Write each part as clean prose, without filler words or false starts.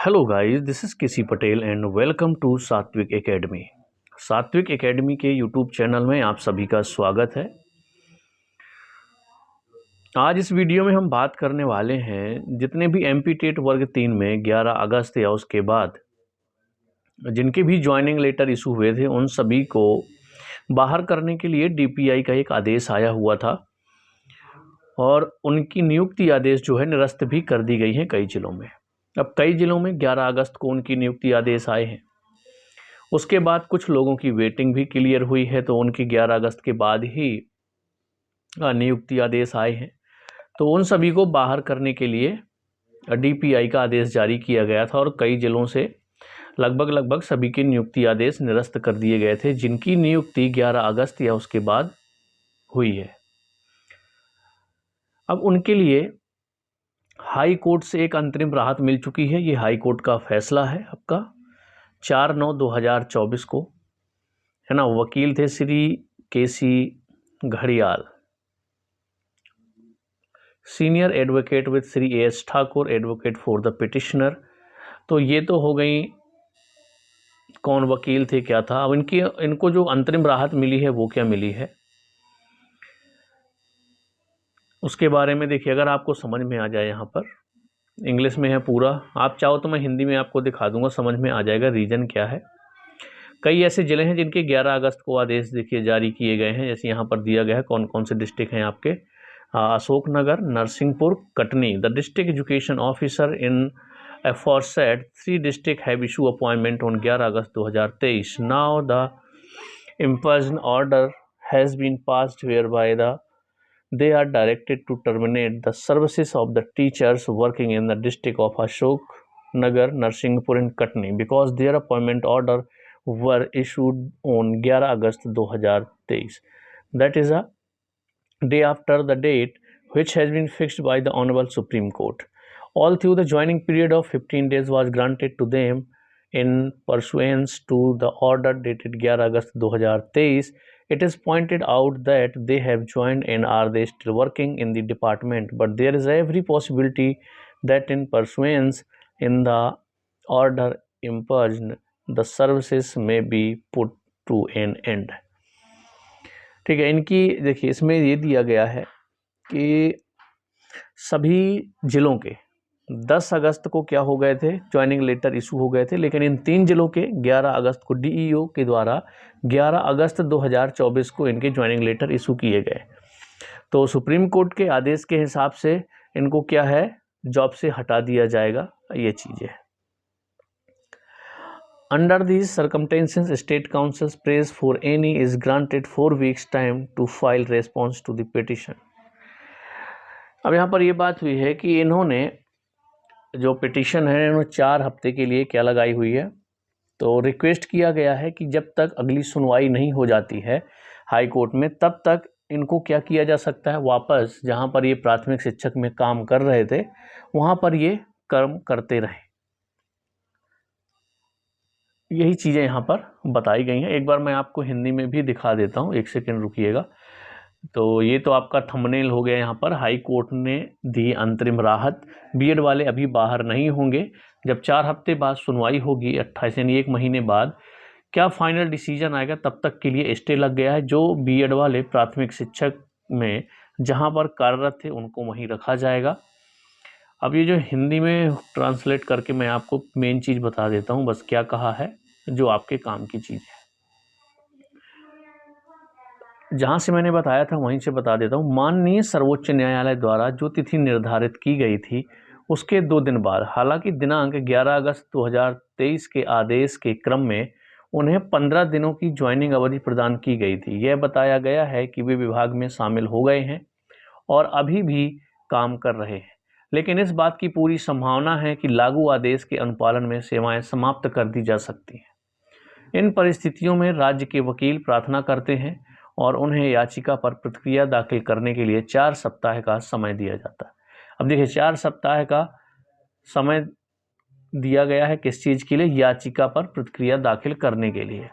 Hello guys, this is KC Patel and welcome to Satvik academy. Satvik academy के YouTube channel में आप सभी का स्वागत है। आज इस वीडियो में हम बात करने वाले हैं जितने भी एमपी टेट वर्ग 3 में 11 अगस्त या उसके बाद जिनके भी ज्वाइनिंग लेटर इशू हुए थे उन सभी को बाहर करने के लिए डीपीआई का एक आदेश आया हुआ था और उनकी नियुक्ति आदेश जो है निरस्त भी कर दी गई है कई जिलों में। अब कई जिलों में 11 अगस्त को उनकी नियुक्ति आदेश आए हैं। उसके बाद कुछ लोगों की वेटिंग भी क्लियर हुई है, तो उनकी 11 अगस्त के बाद ही नियुक्ति आदेश आए हैं। तो उन सभी को बाहर करने के लिए डीपीआई का आदेश जारी किया गया था और कई जिलों से लगभग सभी के नियुक्ति आदेश निरस्त कर दिए गए थे जिनकी नियुक्ति 11 अगस्त या उसके बाद हुई है। अब उनके लिए हाई कोर्ट से एक अंतरिम राहत मिल चुकी है। ये हाई कोर्ट का फैसला है आपका 4/9/2024 को, है ना। वकील थे श्री केसी घड़ियाल, senior advocate with Shri S Thakur, advocate for the petitioner. तो ये तो हो गई कौन वकील थे, क्या था। अब इनको जो अंतरिम राहत मिली है वो क्या मिली है उसके बारे में देखिए। अगर आपको समझ में आ जाए, यहाँ पर इंग्लिश में है पूरा, आप चाहो तो मैं हिंदी में आपको दिखा दूंगा, समझ में आ जाएगा रीजन क्या है। कई ऐसे जिले हैं जिनके 11 अगस्त को आदेश देखिए जारी किए गए हैं, जैसे यहाँ पर दिया गया है कौन कौन से डिस्ट्रिक्ट हैं आपके। Ashoknagar, Narsinghpur, Katni. The district education officer in aforesaid 3 districts have issued appointment on 11 August 2023. Now the imposition order has been passed whereby they are directed to terminate the services of the teachers working in the district of Ashoknagar, Narsinghpur and Katni because their appointment order were issued on 11 August 2023. That is a day after the date which has been fixed by the Honorable Supreme Court. Although the joining period of 15 days was granted to them in pursuance to the order dated 11 August 2023, it is pointed out that they have joined and are they still working in the department, but there is every possibility that in pursuance in the order imposed, the services may be put to an end. ठीक है, इनकी देखिए इसमें ये दिया गया है कि सभी जिलों के 10 अगस्त को क्या हो गए थे, ज्वाइनिंग लेटर इशू हो गए थे, लेकिन इन 3 जिलों के 11 अगस्त को डीईओ के द्वारा 11 अगस्त 2024 को इनके ज्वाइनिंग लेटर इशू किए गए। तो सुप्रीम कोर्ट के आदेश के हिसाब से इनको क्या है, जॉब से हटा दिया जाएगा। ये चीज़ें Under these circumstances, State Council's praise for any is granted 4 weeks time to file response to the petition. अब यहाँ पर ये बात हुई है कि इन्होंने जो पिटिशन है इन्होंने 4 हफ्ते के लिए क्या लगाई हुई है, तो रिक्वेस्ट किया गया है कि जब तक अगली सुनवाई नहीं हो जाती है हाई कोर्ट में तब तक इनको क्या किया जा सकता है, वापस जहाँ पर ये प्राथमिक शिक्षक में काम कर रहे थे वहाँ पर ये कर्म करते रहे। यही चीज़ें यहाँ पर बताई गई हैं। एक बार मैं आपको हिंदी में भी दिखा देता हूँ, एक सेकेंड रुकिएगा। तो ये तो आपका थंबनेल हो गया। यहाँ पर हाई कोर्ट ने दी अंतरिम राहत, बीएड वाले अभी बाहर नहीं होंगे। जब 4 हफ्ते बाद सुनवाई होगी 28 यानी 1 महीने बाद क्या फाइनल डिसीजन आएगा, तब तक के लिए स्टे लग गया है। जो बीएड वाले प्राथमिक शिक्षक में जहाँ पर कार्यरत थे उनको वहीं रखा जाएगा। अब ये जो हिंदी में ट्रांसलेट करके मैं आपको मेन चीज़ बता देता हूँ, बस क्या कहा है जो आपके काम की चीज़ है। जहाँ से मैंने बताया था वहीं से बता देता हूँ। माननीय सर्वोच्च न्यायालय द्वारा जो तिथि निर्धारित की गई थी उसके 2 दिन बाद, हालांकि दिनांक 11 अगस्त 2023 के आदेश के क्रम में उन्हें 15 दिनों की ज्वाइनिंग अवधि प्रदान की गई थी। यह बताया गया है कि वे विभाग में शामिल हो गए हैं और अभी भी काम कर रहे हैं, लेकिन इस बात की पूरी संभावना है कि लागू आदेश के अनुपालन में सेवाएं समाप्त कर दी जा सकती हैं। इन परिस्थितियों में राज्य के वकील प्रार्थना करते हैं और उन्हें याचिका पर प्रतिक्रिया दाखिल करने के लिए 4 सप्ताह का समय दिया जाता है। अब देखिए 4 सप्ताह का समय दिया गया है किस चीज़ के लिए, याचिका पर प्रतिक्रिया दाखिल करने के लिए।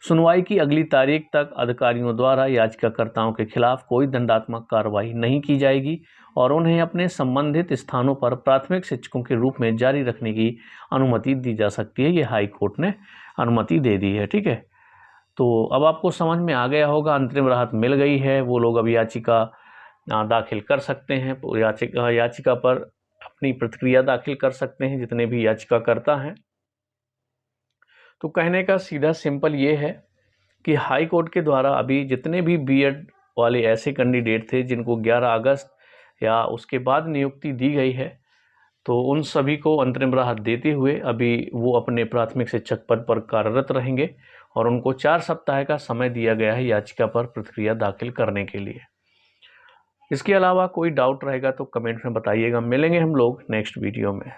सुनवाई की अगली तारीख तक अधिकारियों द्वारा याचिकाकर्ताओं के खिलाफ कोई दंडात्मक कार्रवाई नहीं की जाएगी और उन्हें अपने संबंधित स्थानों पर प्राथमिक शिक्षकों के रूप में जारी रखने की अनुमति दी जा सकती है। ये हाई कोर्ट ने अनुमति दे दी है। ठीक है, तो अब आपको समझ में आ गया होगा, अंतरिम राहत मिल गई है। वो लोग अब याचिका दाखिल कर सकते हैं, याचिका पर अपनी प्रतिक्रिया दाखिल कर सकते हैं जितने भी याचिकाकर्ता हैं। तो कहने का सीधा सिंपल ये है कि हाई कोर्ट के द्वारा अभी जितने भी बीएड वाले ऐसे कैंडिडेट थे जिनको 11 अगस्त या उसके बाद नियुक्ति दी गई है, तो उन सभी को अंतरिम राहत देते हुए अभी वो अपने प्राथमिक शिक्षक पद पर कार्यरत रहेंगे और उनको 4 सप्ताह का समय दिया गया है याचिका पर प्रतिक्रिया दाखिल करने के लिए। इसके अलावा कोई डाउट रहेगा तो कमेंट में बताइएगा। मिलेंगे हम लोग नेक्स्ट वीडियो में।